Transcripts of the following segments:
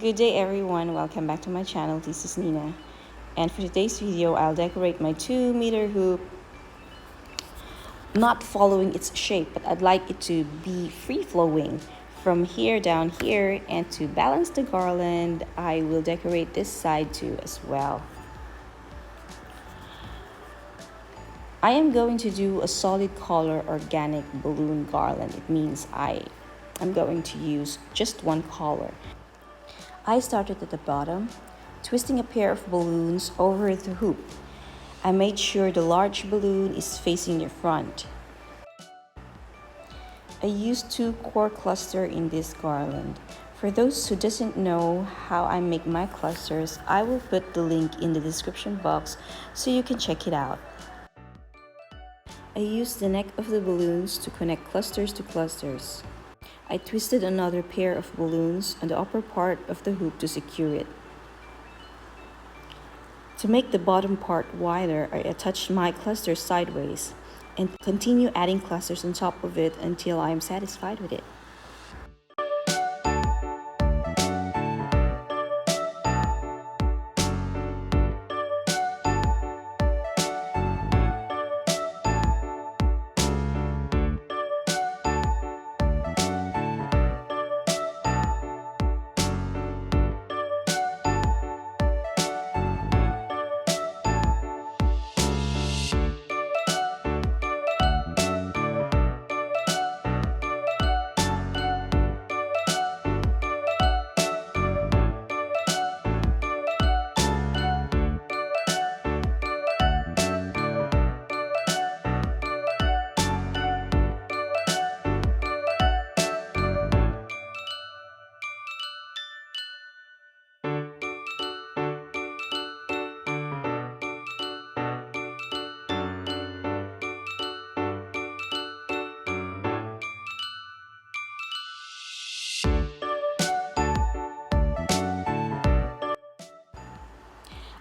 Good day everyone, welcome back to my channel. This is Nina, and for today's video I'll decorate my 2-meter hoop, not following its shape, but I'd like it to be free-flowing from here down here. And to balance the garland, I will decorate this side too as well. I am going to do a solid color organic balloon garland. It means I'm going to use just one color. I started at the bottom, twisting a pair of balloons over the hoop. I made sure the large balloon is facing the front. I used 2 core clusters in this garland. For those who doesn't know how I make my clusters, I will put the link in the description box so you can check it out. I used the neck of the balloons to connect clusters to clusters. I twisted another pair of balloons on the upper part of the hoop to secure it. To make the bottom part wider, I attached my cluster sideways and continue adding clusters on top of it until I am satisfied with it.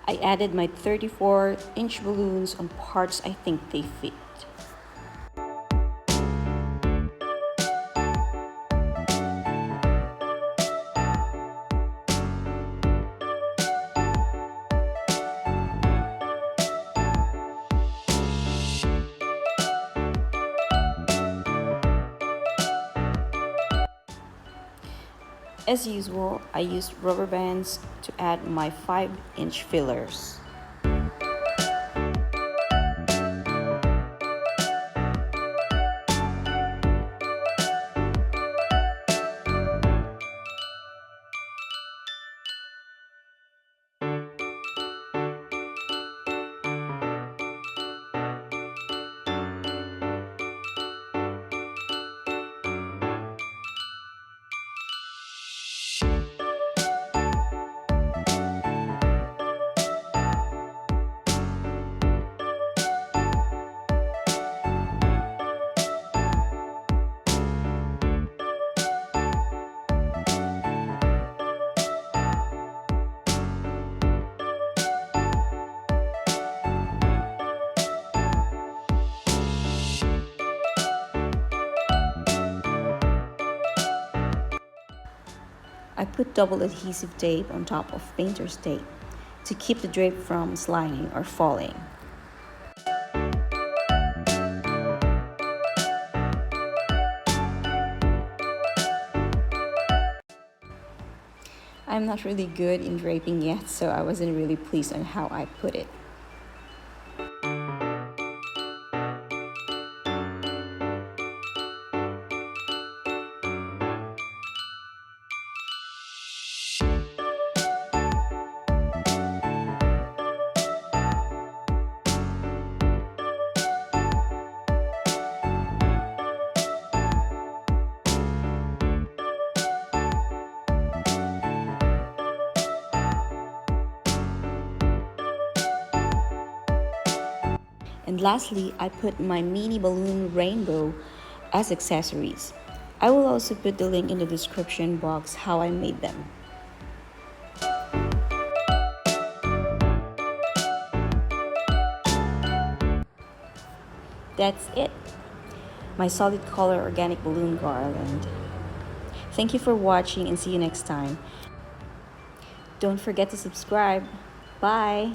I added my 34-inch balloons on parts I think they fit. As usual, I used rubber bands to add my 5-inch fillers. I put double adhesive tape on top of painter's tape to keep the drape from sliding or falling. I'm not really good in draping yet, so I wasn't really pleased on how I put it. And lastly, I put my mini balloon rainbow as accessories. I will also put the link in the description box how I made them. That's it. My solid color organic balloon garland. Thank you for watching and see you next time. Don't forget to subscribe. Bye!